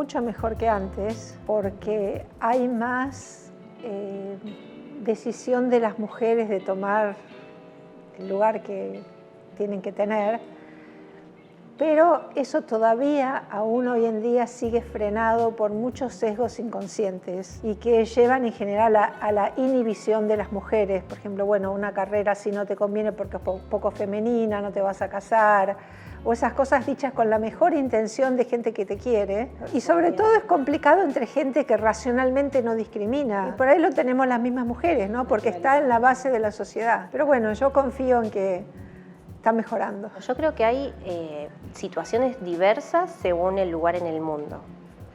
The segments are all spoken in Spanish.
mucho mejor que antes porque hay más decisión de las mujeres de tomar el lugar que tienen que tener, pero eso todavía aún hoy en día sigue frenado por muchos sesgos inconscientes y que llevan en general a la inhibición de las mujeres. Por ejemplo, bueno, una carrera si no te conviene porque es poco femenina, no te vas a casar, o esas cosas dichas con la mejor intención de gente que te quiere. Y sobre todo es complicado entre gente que racionalmente no discrimina. Y por ahí lo tenemos las mismas mujeres, ¿no? Porque está en la base de la sociedad. Pero bueno, yo confío en que está mejorando. Yo creo que hay situaciones diversas según el lugar en el mundo.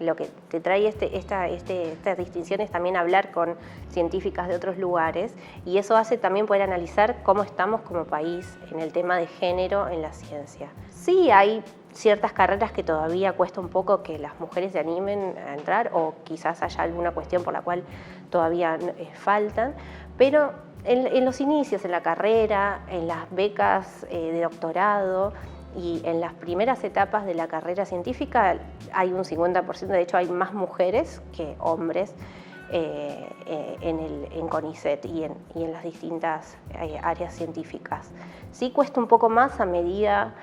Lo que te trae estas distinciones también hablar con científicas de otros lugares, y eso hace también poder analizar cómo estamos como país en el tema de género en la ciencia. Sí hay ciertas carreras que todavía cuesta un poco que las mujeres se animen a entrar, o quizás haya alguna cuestión por la cual todavía faltan, pero en los inicios, en la carrera, en las becas de doctorado y en las primeras etapas de la carrera científica hay un 50%, de hecho hay más mujeres que hombres en CONICET y en las distintas áreas científicas. Sí cuesta un poco más a medida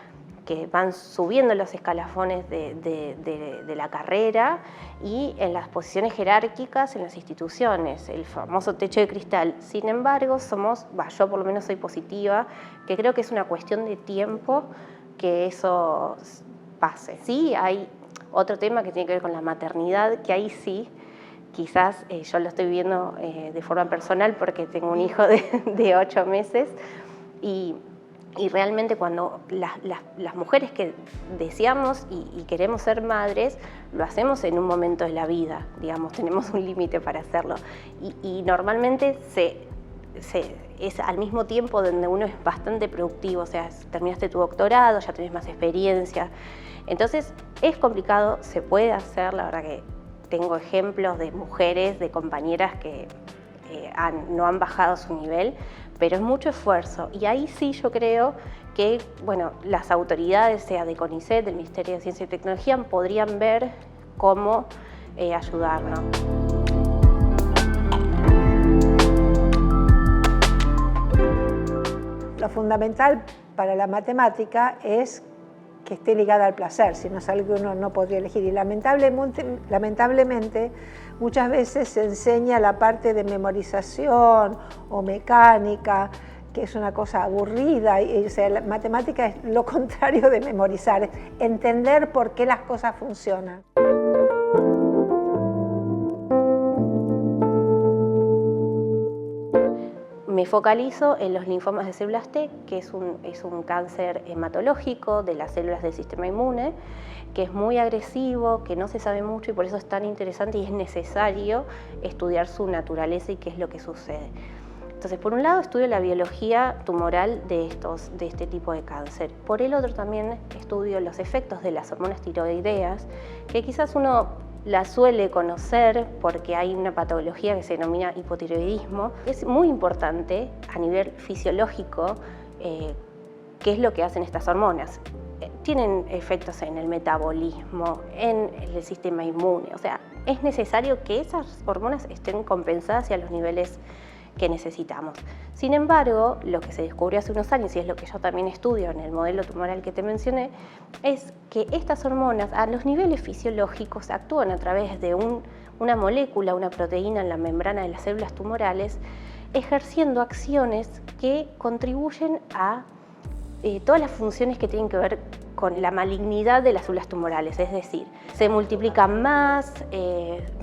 que van subiendo los escalafones de la carrera y en las posiciones jerárquicas en las instituciones, el famoso techo de cristal. Sin embargo, yo por lo menos soy positiva, que creo que es una cuestión de tiempo que eso pase. Sí, hay otro tema que tiene que ver con la maternidad, que ahí sí, quizás yo lo estoy viviendo de forma personal porque tengo un hijo de 8 meses y realmente cuando las mujeres que deseamos y queremos ser madres, lo hacemos en un momento de la vida, digamos, tenemos un límite para hacerlo. Y normalmente es al mismo tiempo donde uno es bastante productivo, o sea, terminaste tu doctorado, ya tenés más experiencia. Entonces es complicado, se puede hacer, la verdad que tengo ejemplos de mujeres, de compañeras que no han bajado su nivel, pero es mucho esfuerzo. Y ahí sí yo creo que las autoridades, sea de CONICET, del Ministerio de Ciencia y Tecnología, podrían ver cómo ayudarnos. Lo fundamental para la matemática es que esté ligada al placer, si no es algo que uno no podría elegir. Y lamentablemente muchas veces se enseña la parte de memorización o mecánica, que es una cosa aburrida. O sea, la matemática es lo contrario de memorizar, es entender por qué las cosas funcionan. Me focalizo en los linfomas de células T, que es un cáncer hematológico de las células del sistema inmune, que es muy agresivo, que no se sabe mucho y por eso es tan interesante y es necesario estudiar su naturaleza y qué es lo que sucede. Entonces, por un lado estudio la biología tumoral de este tipo de cáncer. Por el otro también estudio los efectos de las hormonas tiroideas, que quizás uno la suele conocer porque hay una patología que se denomina hipotiroidismo. Es muy importante a nivel fisiológico qué es lo que hacen estas hormonas. Tienen efectos en el metabolismo, en el sistema inmune. O sea, es necesario que esas hormonas estén compensadas y a los niveles que necesitamos. Sin embargo, lo que se descubrió hace unos años, y es lo que yo también estudio en el modelo tumoral que te mencioné, es que estas hormonas a los niveles fisiológicos actúan a través de una molécula, una proteína en la membrana de las células tumorales, ejerciendo acciones que contribuyen a todas las funciones que tienen que ver con la malignidad de las células tumorales, es decir, se multiplican más,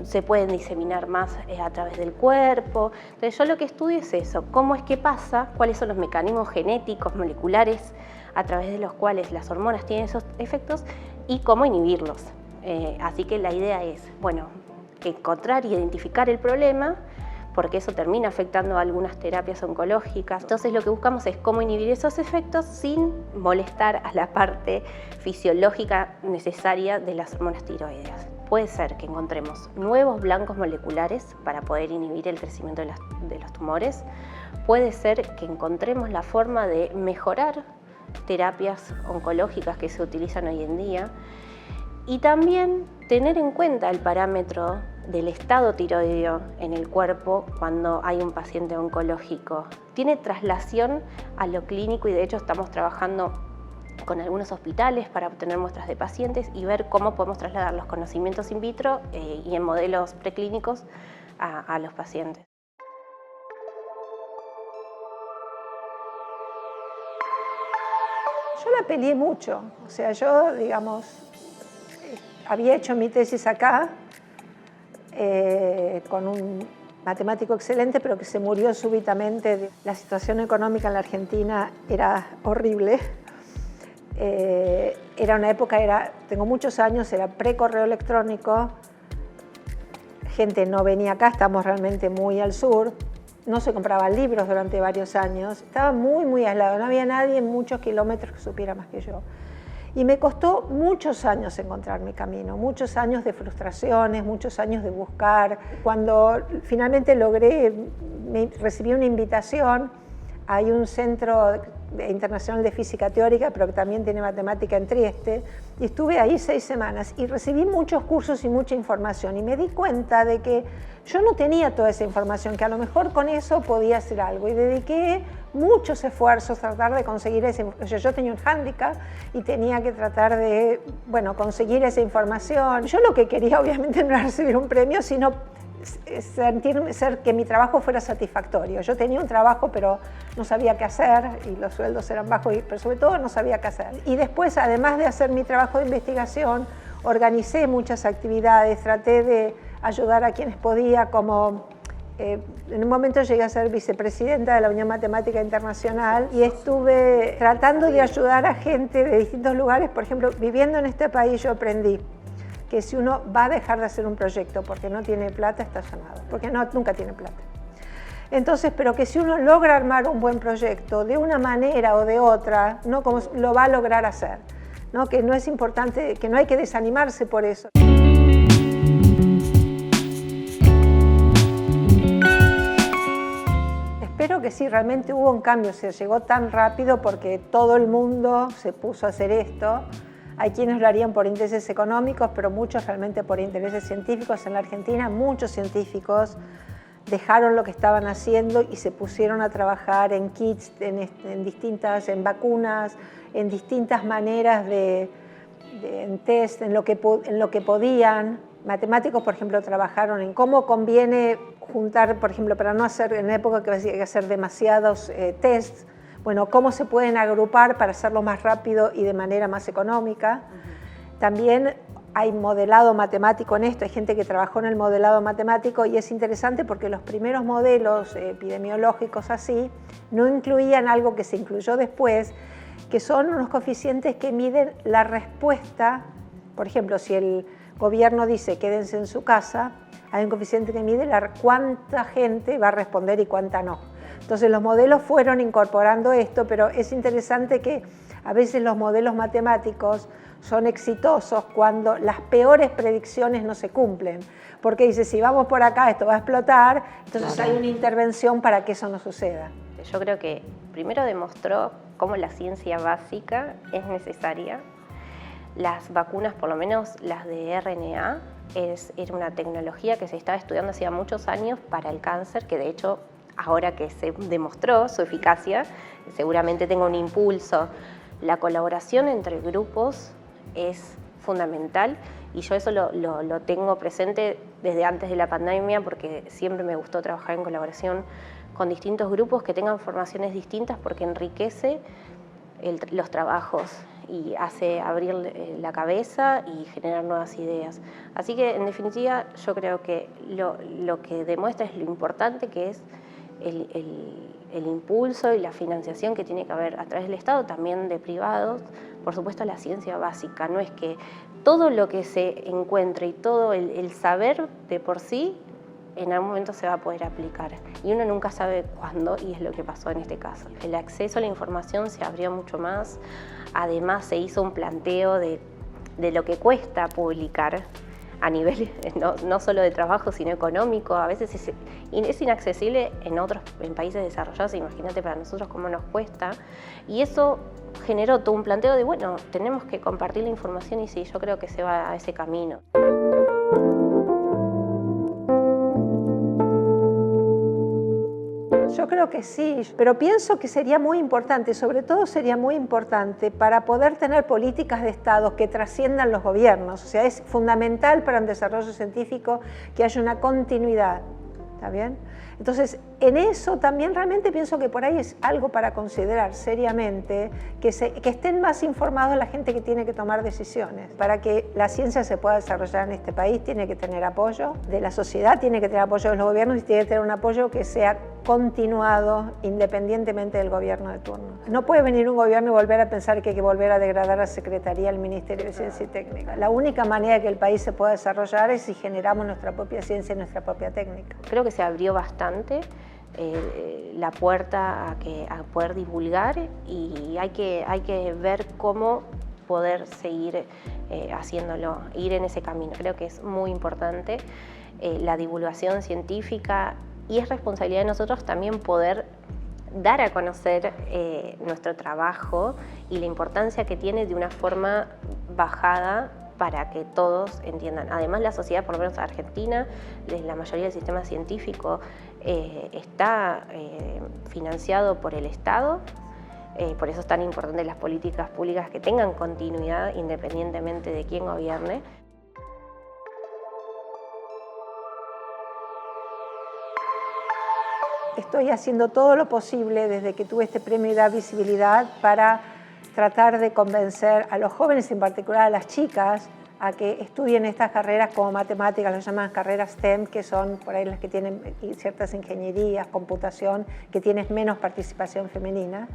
se pueden diseminar más a través del cuerpo. Entonces yo lo que estudio es eso, cómo es que pasa, cuáles son los mecanismos genéticos, moleculares, a través de los cuales las hormonas tienen esos efectos y cómo inhibirlos. Así que la idea es, encontrar y identificar el problema, porque eso termina afectando a algunas terapias oncológicas. Entonces lo que buscamos es cómo inhibir esos efectos sin molestar a la parte fisiológica necesaria de las hormonas tiroideas. Puede ser que encontremos nuevos blancos moleculares para poder inhibir el crecimiento de los tumores. Puede ser que encontremos la forma de mejorar terapias oncológicas que se utilizan hoy en día. Y también tener en cuenta el parámetro del estado tiroideo en el cuerpo cuando hay un paciente oncológico. Tiene traslación a lo clínico y de hecho estamos trabajando con algunos hospitales para obtener muestras de pacientes y ver cómo podemos trasladar los conocimientos in vitro y en modelos preclínicos a los pacientes. Yo la peleé mucho, o sea, yo, digamos, había hecho mi tesis acá con un matemático excelente, pero que se murió súbitamente. La situación económica en la Argentina era horrible. Era una época, tengo muchos años, era pre-correo electrónico, gente no venía acá, estamos realmente muy al sur, no se compraban libros durante varios años, estaba muy, muy aislado, no había nadie en muchos kilómetros que supiera más que yo. Y me costó muchos años encontrar mi camino, muchos años de frustraciones, muchos años de buscar. Cuando finalmente recibí una invitación, hay un centro internacional de física teórica, pero que también tiene matemática en Trieste, y estuve ahí 6 semanas y recibí muchos cursos y mucha información y me di cuenta de que yo no tenía toda esa información, que a lo mejor con eso podía hacer algo, y dediqué muchos esfuerzos a tratar de conseguir ese. Yo tenía un hándicap y tenía que tratar de, bueno, conseguir esa información. Yo lo que quería obviamente no era recibir un premio, sino que mi trabajo fuera satisfactorio. Yo tenía un trabajo, pero no sabía qué hacer y los sueldos eran bajos, pero sobre todo no sabía qué hacer. Y después, además de hacer mi trabajo de investigación, organicé muchas actividades, traté de ayudar a quienes podía, como en un momento llegué a ser vicepresidenta de la Unión Matemática Internacional y estuve tratando de ayudar a gente de distintos lugares. Por ejemplo, viviendo en este país yo aprendí que si uno va a dejar de hacer un proyecto porque no tiene plata, está llamado, porque nunca tiene plata. Entonces, pero que si uno logra armar un buen proyecto de una manera o de otra, ¿no? Como lo va a lograr hacer, ¿no? Que no es importante, que no hay que desanimarse por eso. Espero que sí, realmente hubo un cambio, se llegó tan rápido porque todo el mundo se puso a hacer esto. Hay quienes lo harían por intereses económicos, pero muchos realmente por intereses científicos. En la Argentina muchos científicos dejaron lo que estaban haciendo y se pusieron a trabajar en kits, en vacunas, en distintas maneras en test, en lo que podían. Matemáticos, por ejemplo, trabajaron en cómo conviene juntar, por ejemplo, para no hacer, en la época que había que hacer demasiados tests, bueno, cómo se pueden agrupar para hacerlo más rápido y de manera más económica. También hay modelado matemático en esto, hay gente que trabajó en el modelado matemático y es interesante porque los primeros modelos epidemiológicos así no incluían algo que se incluyó después, que son unos coeficientes que miden la respuesta. Por ejemplo, si el gobierno dice quédense en su casa, hay un coeficiente que mide cuánta gente va a responder y cuánta no. Entonces los modelos fueron incorporando esto, pero es interesante que a veces los modelos matemáticos son exitosos cuando las peores predicciones no se cumplen. Porque dice, si vamos por acá esto va a explotar, entonces claro, hay una intervención para que eso no suceda. Yo creo que primero demostró cómo la ciencia básica es necesaria. Las vacunas, por lo menos las de RNA, era una tecnología que se estaba estudiando hacía muchos años para el cáncer, que de hecho ahora que se demostró su eficacia, seguramente tenga un impulso. La colaboración entre grupos es fundamental y yo eso lo tengo presente desde antes de la pandemia porque siempre me gustó trabajar en colaboración con distintos grupos que tengan formaciones distintas porque enriquece los trabajos y hace abrir la cabeza y generar nuevas ideas. Así que, en definitiva, yo creo que lo que demuestra es lo importante que es el impulso y la financiación que tiene que haber a través del Estado, también de privados, por supuesto la ciencia básica. No es que todo lo que se encuentre y todo el saber de por sí en algún momento se va a poder aplicar y uno nunca sabe cuándo, y es lo que pasó en este caso. El acceso a la información se abrió mucho más, además se hizo un planteo de lo que cuesta publicar. a nivel no solo de trabajo, sino económico. A veces es inaccesible en países desarrollados. Imagínate para nosotros cómo nos cuesta. Y eso generó todo un planteo de, bueno, tenemos que compartir la información, y sí, yo creo que se va a ese camino. Yo creo que sí, pero pienso que sería muy importante, sobre todo sería muy importante para poder tener políticas de Estado que trasciendan los gobiernos. O sea, es fundamental para un desarrollo científico que haya una continuidad, ¿está bien? Entonces, en eso también realmente pienso que por ahí es algo para considerar seriamente, que estén más informados la gente que tiene que tomar decisiones. Para que la ciencia se pueda desarrollar en este país tiene que tener apoyo de la sociedad, tiene que tener apoyo de los gobiernos y tiene que tener un apoyo que sea continuado independientemente del gobierno de turno. No puede venir un gobierno y volver a pensar que hay que volver a degradar a la Secretaría del Ministerio de Ciencia y Técnica. La única manera de que el país se pueda desarrollar es si generamos nuestra propia ciencia y nuestra propia técnica. Creo que se abrió bastante la puerta a poder divulgar, y hay que ver cómo poder seguir haciéndolo, ir en ese camino. Creo que es muy importante la divulgación científica, y es responsabilidad de nosotros también poder dar a conocer nuestro trabajo y la importancia que tiene de una forma bajada para que todos entiendan. Además, la sociedad, por lo menos argentina, la mayoría del sistema científico está financiado por el Estado. Por eso es tan importante las políticas públicas que tengan continuidad independientemente de quién gobierne. Estoy haciendo todo lo posible desde que tuve este premio y dar visibilidad para tratar de convencer a los jóvenes, en particular a las chicas, a que estudien estas carreras como matemáticas, las llaman carreras STEM, que son por ahí las que tienen ciertas ingenierías, computación, que tienen menos participación femenina.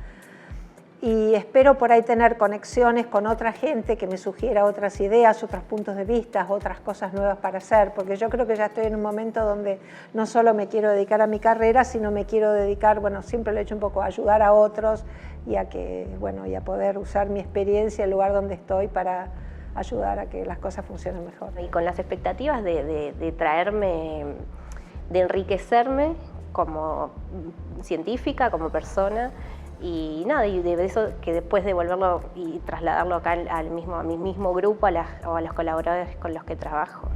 Y espero por ahí tener conexiones con otra gente que me sugiera otras ideas, otros puntos de vista, otras cosas nuevas para hacer, porque yo creo que ya estoy en un momento donde no solo me quiero dedicar a mi carrera, sino me quiero dedicar, bueno, siempre lo he hecho un poco, a ayudar a otros y a poder usar mi experiencia, el lugar donde estoy, para ayudar a que las cosas funcionen mejor. Y con las expectativas de traerme, de enriquecerme como científica, como persona, y nada, y de eso que después devolverlo y trasladarlo acá a mi mismo grupo, o a los colaboradores con los que trabajo.